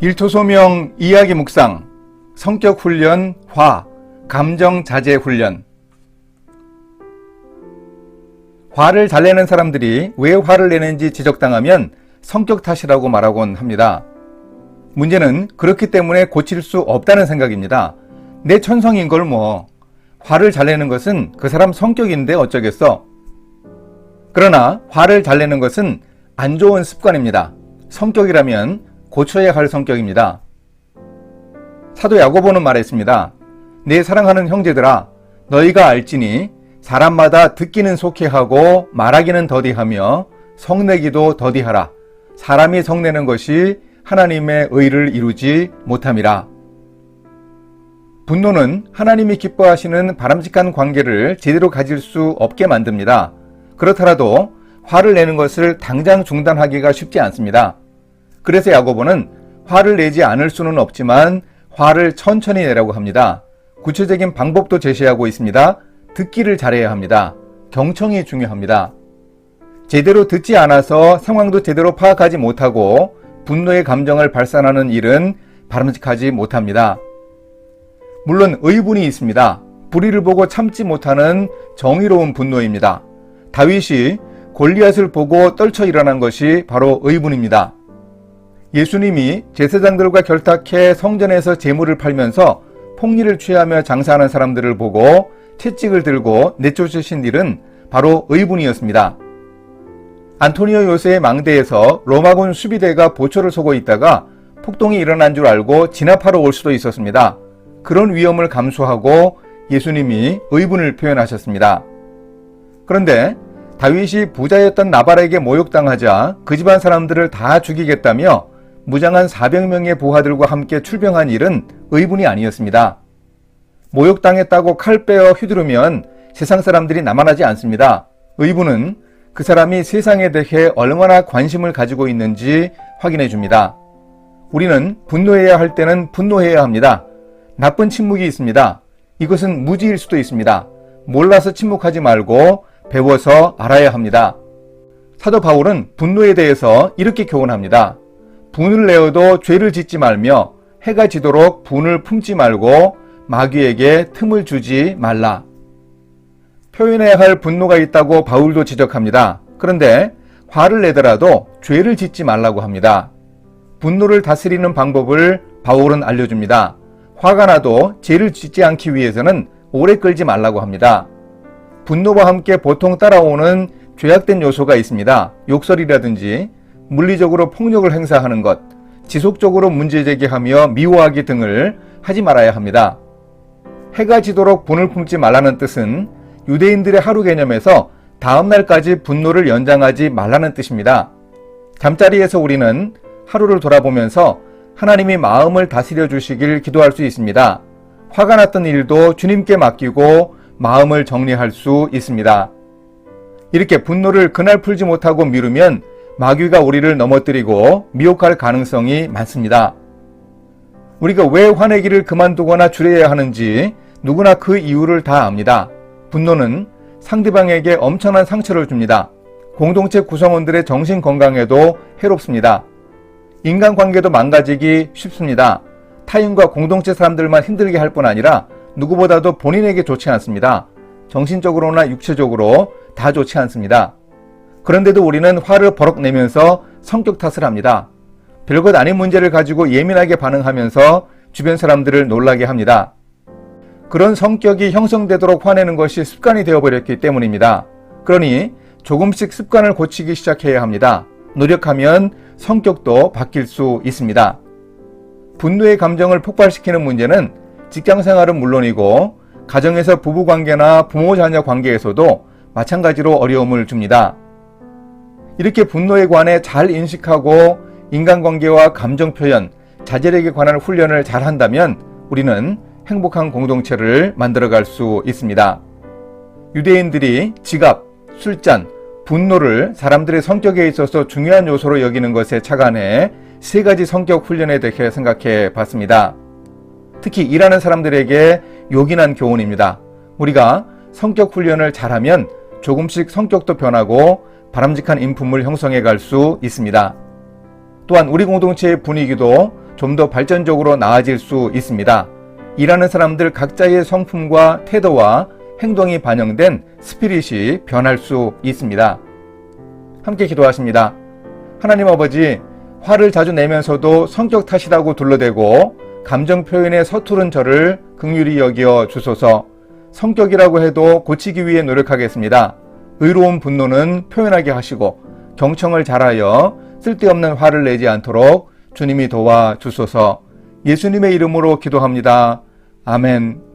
일토소명 이야기 묵상, 성격 훈련, 감정 자제 훈련. 화를 잘 내는 사람들이 왜 화를 내는지 지적당하면 성격 탓이라고 말하곤 합니다. 문제는 그렇기 때문에 고칠 수 없다는 생각입니다. 내 천성인 걸 뭐. 화를 잘 내는 것은 그 사람 성격인데 어쩌겠어. 그러나 화를 잘 내는 것은 안 좋은 습관입니다. 성격이라면 고쳐야 할 성격입니다. 사도 야고보는 말했습니다. 내 사랑하는 형제들아, 너희가 알지니 사람마다 듣기는 속히하고 말하기는 더디하며 성내기도 더디하라. 사람이 성내는 것이 하나님의 의를 이루지 못함이라. 분노는 하나님이 기뻐하시는 바람직한 관계를 제대로 가질 수 없게 만듭니다. 그렇더라도 화를 내는 것을 당장 중단하기가 쉽지 않습니다. 그래서 야고보는 화를 내지 않을 수는 없지만 화를 천천히 내라고 합니다. 구체적인 방법도 제시하고 있습니다. 듣기를 잘해야 합니다. 경청이 중요합니다. 제대로 듣지 않아서 상황도 제대로 파악하지 못하고 분노의 감정을 발산하는 일은 바람직하지 못합니다. 물론 의분이 있습니다. 불의를 보고 참지 못하는 정의로운 분노입니다. 다윗이 골리앗을 보고 떨쳐 일어난 것이 바로 의분입니다. 예수님이 제사장들과 결탁해 성전에서 제물을 팔면서 폭리를 취하며 장사하는 사람들을 보고 채찍을 들고 내쫓으신 일은 바로 의분이었습니다. 안토니오 요새의 망대에서 로마군 수비대가 보초를 서고 있다가 폭동이 일어난 줄 알고 진압하러 올 수도 있었습니다. 그런 위험을 감수하고 예수님이 의분을 표현하셨습니다. 그런데 다윗이 부자였던 나발에게 모욕당하자 그 집안 사람들을 다 죽이겠다며 무장한 400명의 부하들과 함께 출병한 일은 의분이 아니었습니다. 모욕당했다고 칼 빼어 휘두르면 세상 사람들이 남아나지 않습니다. 의분은 그 사람이 세상에 대해 얼마나 관심을 가지고 있는지 확인해 줍니다. 우리는 분노해야 할 때는 분노해야 합니다. 나쁜 침묵이 있습니다. 이것은 무지일 수도 있습니다. 몰라서 침묵하지 말고 배워서 알아야 합니다. 사도 바울은 분노에 대해서 이렇게 교훈합니다. 분을 내어도 죄를 짓지 말며 해가 지도록 분을 품지 말고 마귀에게 틈을 주지 말라. 표현해야 할 분노가 있다고 바울도 지적합니다. 그런데 화를 내더라도 죄를 짓지 말라고 합니다. 분노를 다스리는 방법을 바울은 알려줍니다. 화가 나도 죄를 짓지 않기 위해서는 오래 끌지 말라고 합니다. 분노와 함께 보통 따라오는 죄악된 요소가 있습니다. 욕설이라든지 물리적으로 폭력을 행사하는 것, 지속적으로 문제제기하며 미워하기 등을 하지 말아야 합니다. 해가 지도록 분을 품지 말라는 뜻은 유대인들의 하루 개념에서 다음 날까지 분노를 연장하지 말라는 뜻입니다. 잠자리에서 우리는 하루를 돌아보면서 하나님이 마음을 다스려 주시길 기도할 수 있습니다. 화가 났던 일도 주님께 맡기고 마음을 정리할 수 있습니다. 이렇게 분노를 그날 풀지 못하고 미루면 마귀가 우리를 넘어뜨리고 미혹할 가능성이 많습니다. 우리가 왜 화내기를 그만두거나 줄여야 하는지 누구나 그 이유를 다 압니다. 분노는 상대방에게 엄청난 상처를 줍니다. 공동체 구성원들의 정신 건강에도 해롭습니다. 인간관계도 망가지기 쉽습니다. 타인과 공동체 사람들만 힘들게 할 뿐 아니라 누구보다도 본인에게 좋지 않습니다. 정신적으로나 육체적으로 다 좋지 않습니다. 그런데도 우리는 화를 버럭 내면서 성격 탓을 합니다. 별것 아닌 문제를 가지고 예민하게 반응하면서 주변 사람들을 놀라게 합니다. 그런 성격이 형성되도록 화내는 것이 습관이 되어버렸기 때문입니다. 그러니 조금씩 습관을 고치기 시작해야 합니다. 노력하면 성격도 바뀔 수 있습니다. 분노의 감정을 폭발시키는 문제는 직장생활은 물론이고 가정에서 부부관계나 부모자녀 관계에서도 마찬가지로 어려움을 줍니다. 이렇게 분노에 관해 잘 인식하고 인간관계와 감정표현, 자제력에 관한 훈련을 잘 한다면 우리는 행복한 공동체를 만들어갈 수 있습니다. 유대인들이 지갑, 술잔, 분노를 사람들의 성격에 있어서 중요한 요소로 여기는 것에 착안해 3가지 성격 훈련에 대해 생각해 봤습니다. 특히 일하는 사람들에게 요긴한 교훈입니다. 우리가 성격 훈련을 잘하면 조금씩 성격도 변하고 바람직한 인품을 형성해 갈 수 있습니다. 또한 우리 공동체의 분위기도 좀 더 발전적으로 나아질 수 있습니다. 일하는 사람들 각자의 성품과 태도와 행동이 반영된 스피릿이 변할 수 있습니다. 함께 기도하십니다. 하나님 아버지, 화를 자주 내면서도 성격 탓이라고 둘러대고 감정 표현에 서투른 저를 긍휼히 여겨 주소서. 성격이라고 해도 고치기 위해 노력하겠습니다. 의로운 분노는 표현하게 하시고 경청을 잘하여 쓸데없는 화를 내지 않도록 주님이 도와 주소서. 예수님의 이름으로 기도합니다. 아멘.